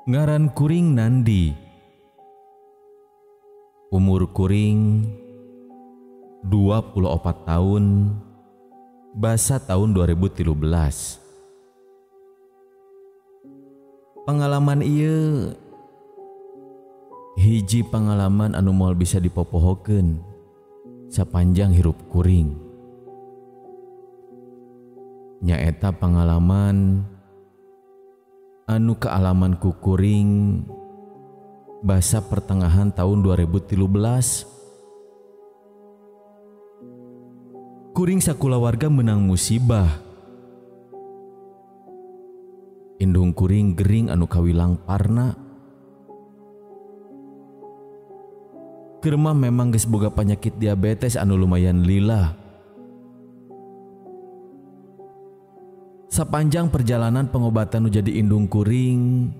Ngaran kuring Nandi. Umur kuring 24 tahun. Basa tahun 2013. Pengalaman ieu hiji pengalaman anu moal bisa dipopohokeun sapanjang hirup kuring. Nyaeta pengalaman anu kaalaman ku kuring basa pertengahan tahun 2013. Kuring sakulawarga menang musibah. Indung kuring gering anu kawilang parna. Keur mah memang geus boga panyakit diabetes anu lumayan lila. Sapanjang perjalanan pengobatan nu jadi indung kuring,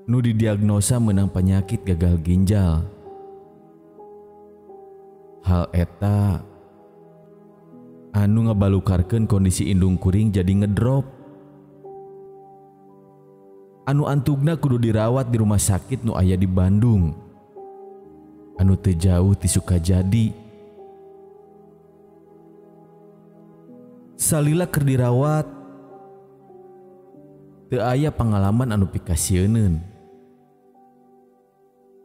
nu didiagnosa menang penyakit gagal ginjal. Hal eta anu ngabalukarkeun kondisi indung kuring jadi ngedrop. Anu antugna kudu dirawat di rumah sakit nu aya di Bandung, anu teu jauh ti Sukajadi. Salila keur dirawat, teu aya pengalaman anu pikasieun.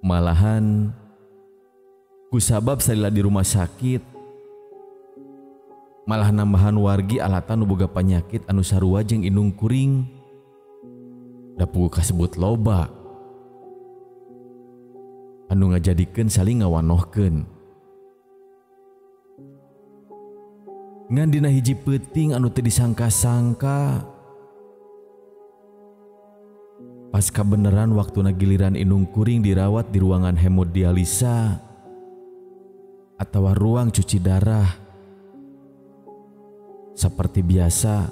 Malahan kusabab salila di rumah sakit, malah nambahan wargi alatan nu boga panyakit anu sarua jeung indung kuring. Da puguh kasebut loba anu ngajadikeun saling ngawanohkeun. Ngan dina hiji peuting anu teu disangka-sangka, pas kabeneran waktuna giliran indung kuring dirawat di ruangan hemodialisa atawa ruang cuci darah. Seperti biasa,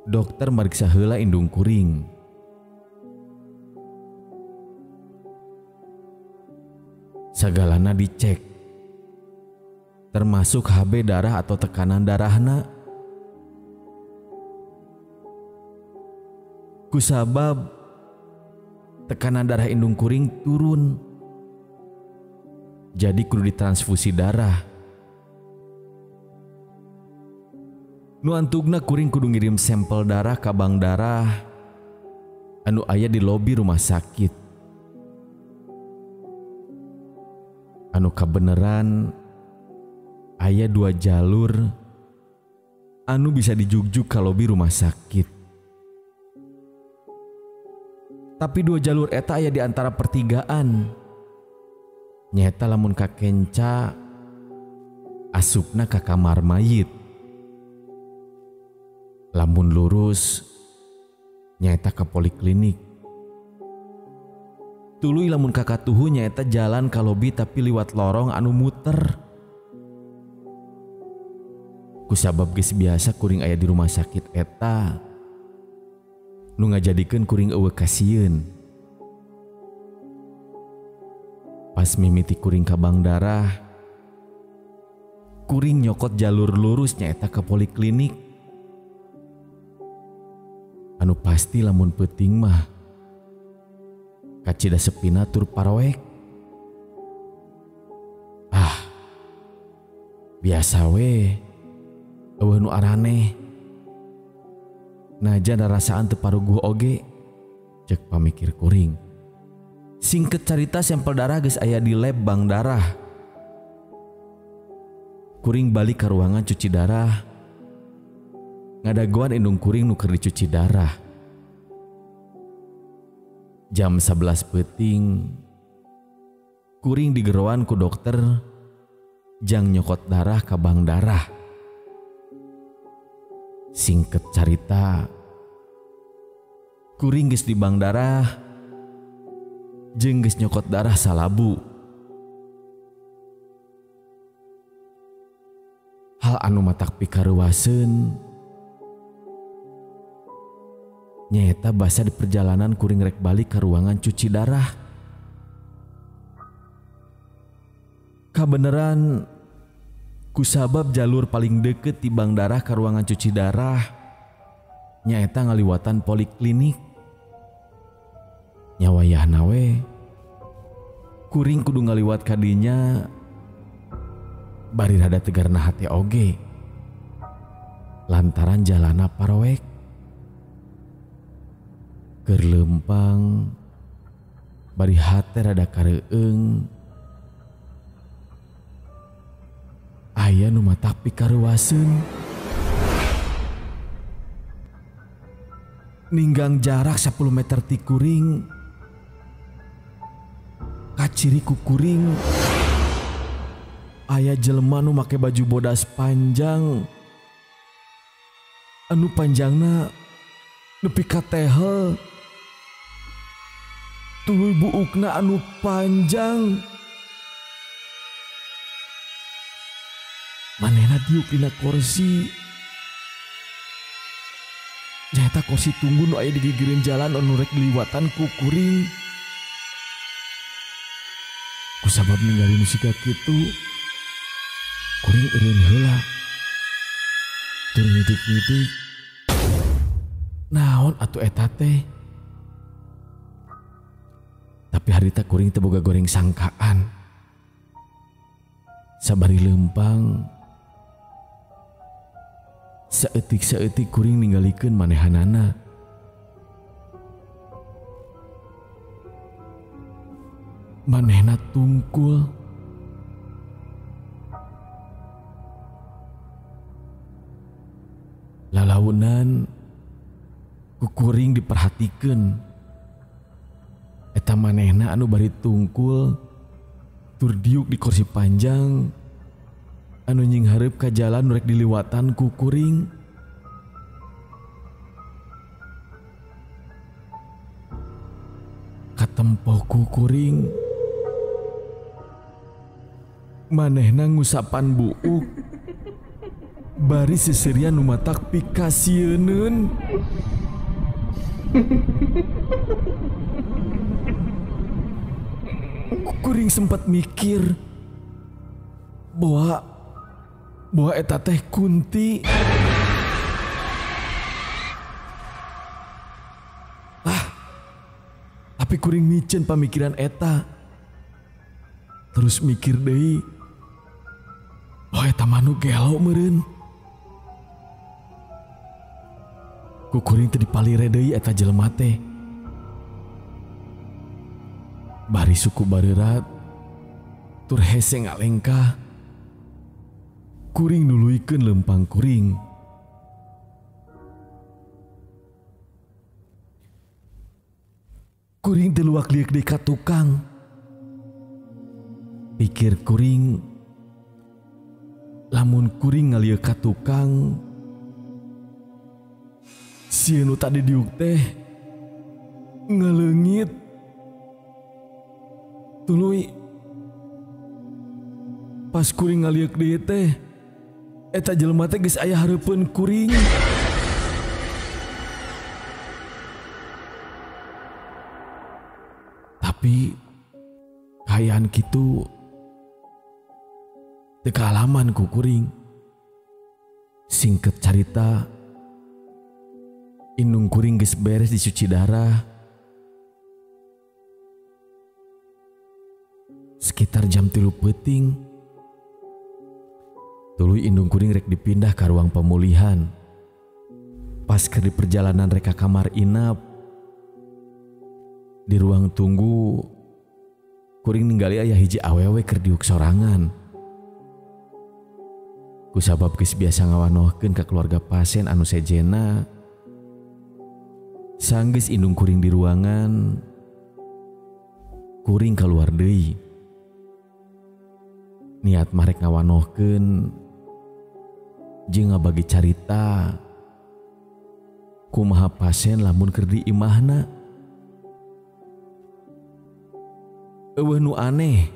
dokter meriksa heula indung kuring. Sagalana dicek, termasuk HB darah atau tekanan darahna. Kusabab tekanan darah indung kuring turun, jadi kudu ditransfusi darah. Nu antugna kuring kudu ngirim sampel darah ka bank darah anu aya di lobi rumah sakit. Anu kabeneran aya 2 jalur anu bisa dijugjuk ka lobi rumah sakit. Tapi 2 jalur eta aya di antara pertigaan. Nyaeta lamun ka kenca asupna ka kamar mayit. Lamun lurus nyaeta ka poliklinik. Tuluy lamun ka katuhu nyaeta jalan ka lobi tapi liwat lorong anu muter. Kusabab geus biasa kuring aya di rumah sakit eta, nu ngajadikeun kuring eueuh kasieun. Pas mimiti kuring ka bank darah, kuring nyokot jalur lurus nyaeta ka poliklinik. Anu pasti lamun peuting mah kacida sepina tur paroek. Biasa we, eueuh nu araneh. Najan rasaan teu paruguh oge, cek pamikir kuring. Singket carita sampel darah geus aya di lab bank darah. Kuring balik ka ruangan cuci darah. Ngadaguan indung kuring nu keur dicuci darah. Jam 11 peuting, kuring digeroan ku dokter jang nyokot darah ka bank darah. Singket carita, kuring geus di bank darah jeung geus nyokot darah salabu. Hal anu matak pikareuaseun nyaeta basa di perjalanan kuring rek balik ke ruangan cuci darah. Kabeneran kusabab jalur paling deket tibang darah ke ruangan cuci darah nyaeta ngaliwatan poliklinik. Nyawayah nawe kuring kudu ngaliwat kadinya bari rada tegarna hati oge lantaran jalana parowek keur lempang bari hate rada kareueung aya nu matak pikareuaseun ninggang jarak 10 meter ti kuring kaciri ku kuring aya jelema nu make baju bodas panjang anu panjangna nepi ka tehel tuluy buukna anu panjang manehna diuk dina kursi nyaeta kursi tunggu nu aya di gigireun jalan anu rek diliwatan ku kuring. Kusabab ningali nu siga kitu kuring eureun heula tur ngidik-ngidik naon atuh eta teh. Tapi harita kuring teu boga goreng sangkaan. Sabari lempang saeutik-saeutik kuring ningalikeun manehanana. Manehna tungkul. Lalaunan ku kuring diperhatikeun. Eta manehna anu bari tungkul tur diuk di kursi panjang anu nyinghareup ka jalan rek diliwatan ku kuring. Katempoh ku kuring manehna ngusapan buuk bari seserian nu matak pikasieun. Kuring sempat mikir bahwa eta teh Kunti. Tapi kuring micen pamikiran eta. Terus mikir deui, oh eta manu gelo meureun. Ku kuring teu dipalire deui eta jelema teh. Bari suku bareurat tur hese ngalengkah kuring nuluykeun lempang kuring. Kuring teu luak liek deui ka tukang. Pikir kuring lamun kuring ngalieu ka tukang sieun nu tadi diuk teh ngaleungit. Tuluy pas kuring ngaliek deui teh eta jelema teh geus aya hareupeun kuring. Tapi kaayaan kitu teu kaalaman ku kuring. Singket carita indung kuring geus beres dicuci darah. Sekitar jam 3 peuting tuluy indung kuring rek dipindah ka ruang pemulihan. Pas keur di perjalanan rek ka kamar inap di ruang tunggu kuring ninggali aya hiji awewe keur diuk sorangan. Kusabab geus biasa ngawanohkeun ka keluarga pasien anu sejena, sanggeus indung kuring di ruangan kuring kaluar deui. Niat marek ngawanohkeun jeung ngabagi carita kumaha pasien lamun keur di imahna. Eueuh nu aneh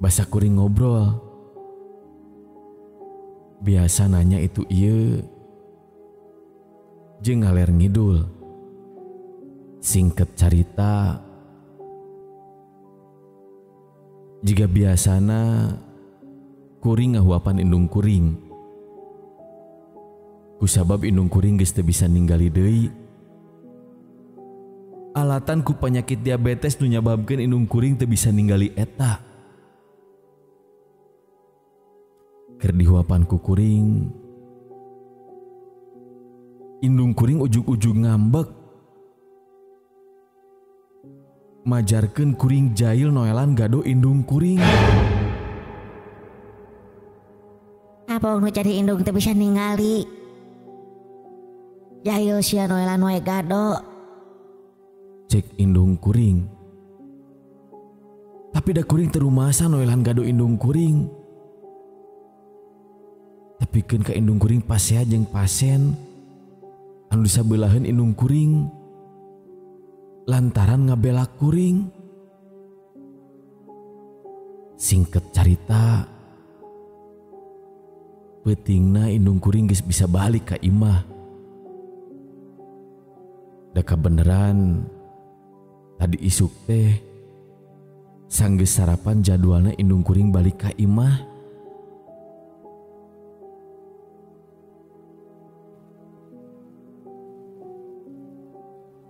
basa kuring ngobrol. Biasa nanya itu ieu jeung ngaler ngidul. Singket carita jika biasana kuring ngahuapan indung kuring. Kusabab indung kuring geus teu bisa ninggali deui. alatan ku penyakit diabetes nu nyababkeun indung kuring teu bisa ninggali eta. Keur dihuapan ku kuring, indung kuring ujug-ujug ngambek. Majarkeun kuring jahil noelan gado indung kuring. Apa nu jadi indung teu bisa ningali? Jahil sia noelan wae gado. Cek indung kuring. Tapi da kuring teu rumasa noelan gado indung kuring. Tapikeun ka indung kuring pasea jeung pasien anu disabeuleheun indung kuring lantaran ngabela kuring. Singket carita, peutingna indung kuring geus bisa balik ka imah. Da kabeneran tadi isuk teh sanggeus sarapan jadwalna indung kuring balik ka imah.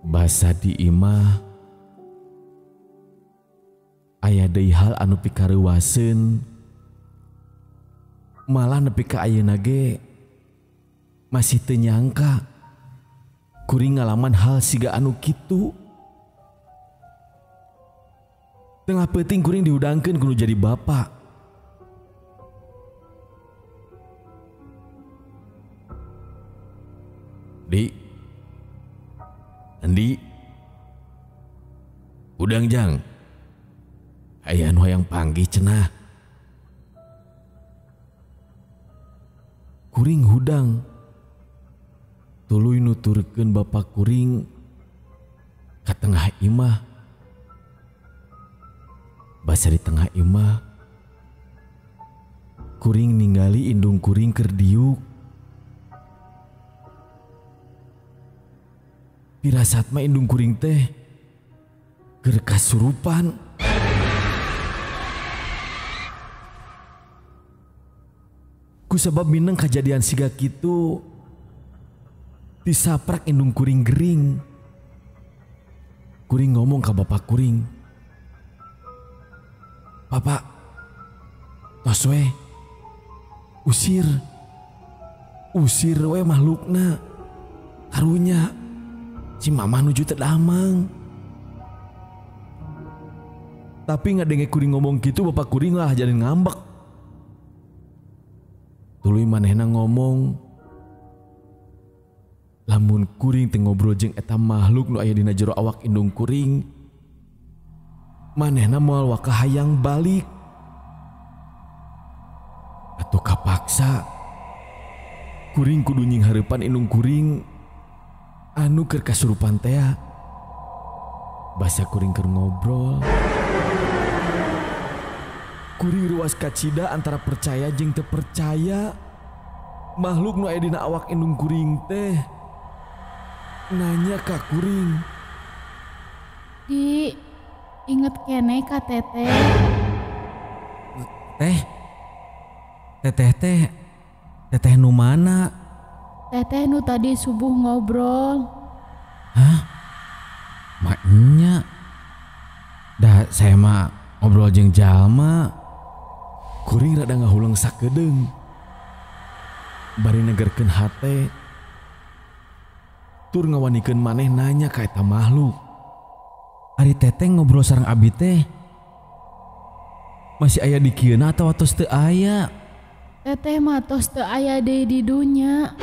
Basa di imah aya deui hal anu pikareuwaseun, malah nepi ka ayeuna ge masih teu nyangka kuring ngalaman hal siga anu kitu. Tengah peuting kuring dihudangkeun kudu jadi bapa. Andi, udang jang, aya anu hayang panggih cenah. Kuring hudang, tuluy nuturkeun bapa kuring ka tengah imah. Basa di tengah imah, kuring ningali indung kuring keur diuk. Pirasat mah indung kuring teh keur kasurupan. Kusabab mineng kajadian siga kitu, disaprak indung kuring gering. Kuring ngomong ka bapak kuring, "Papa, tos we, usir we makhlukna, karunya si mama nuju teu damang." Tapi ngadenge kuring ngomong gitu, bapak kuring lah jadi ngambek. Tuluy manehna ngomong, lamun kuring teu ngobrol jeung eta makhluk nu aya dina jero awak indung kuring, manehna moal waka hayang balik. Atuh kapaksa kuring kudu nyinghareupan indung kuring anu keur kasurupan teh. Basa kuring keur ngobrol. Kuring ruas kacida antara percaya jeung teu percaya. Makhluk nu aya dina awak indung kuring teh nanya ka kuring, "Di, inget kene ka teteh." Teteh nu mana? Teteh nu tadi subuh ngobrol. Hah? Maknya? Dah saya mah ngobrol jeung jalma. Kuring rada ngahulang sakedeung. Bari negerkeun hate, tur ngawanikeun maneh nanya ka eta makhluk, "Ari teteh ngobrol sareng abi teh masih aya di kieuna atawa tos teu aya?" Teteh mah tos teu aya deui di dunya.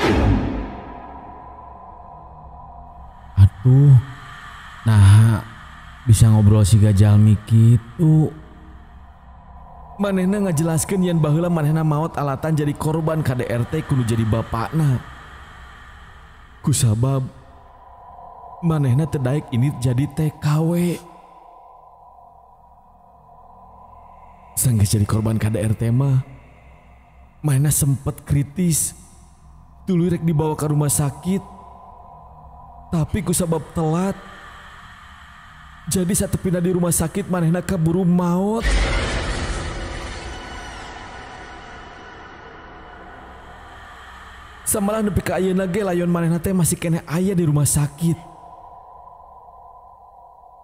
Aduh, nah bisa ngobrol siga jalmi kitu. Manehna ngajelaskeun yen baheula manehna maot alatan jadi korban KDRT kudu jadi bapakna. Kusabab manehna teu daek ini jadi TKW. Sanggeus jadi korban KDRT mah, manehna sempet kritis. Tuluy rek dibawa ke rumah sakit. Tapi kusabab telat, jadi satepina di rumah sakit manehna kaburu maot. Samalah nepi ka ayeuna ge layon manehna teh masih kene aya di rumah sakit.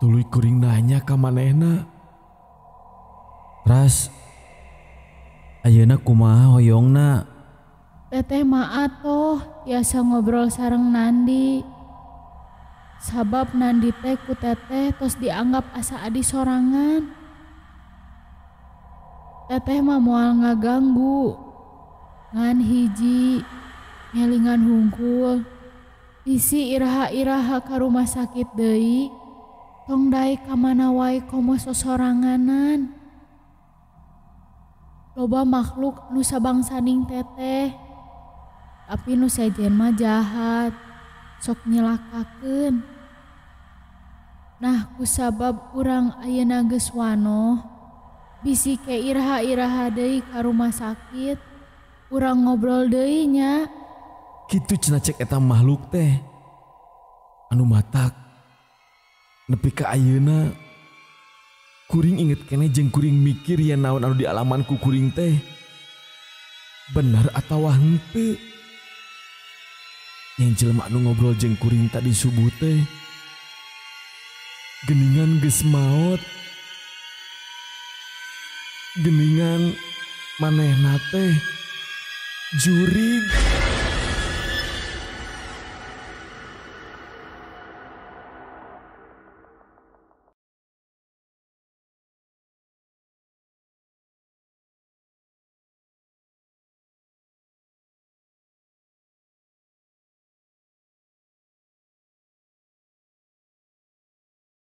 Tuluy kuring nanya ka manehna. Ras, ayeuna kumaha hoyongna? Teteh mah atoh tiasa ngobrol sareng Nandi. Sabab Nandi teh ku teteh tos dianggap asa adi sorangan. Teteh mah moal ngaganggu. Ngan hiji ngelingan hungkul. Isi iraha-iraha ka rumah sakit deui. Tong daek ka mana wae komo sosoranganan. Loba makhluk nu sabangsaning teteh. Tapi nu sejen mah jahat. Sok nyelakakeun. Nah kusabab urang ayeuna geus wanoh. Bisi ke iraha-iraha deui ka rumah sakit. Urang ngobrol deui nya. Kitu cenah cek eta makhluk teh. Anu matak. Nepi ka ayeuna kuring inget keneh jeung kuring mikir ya naon anu dialaman ku kuring teh. Bener atawa henteu? Yang jelema anu ngobrol jeung kuring tadi subuh teh geuningan geus maot. Geuningan manehna teh jurig.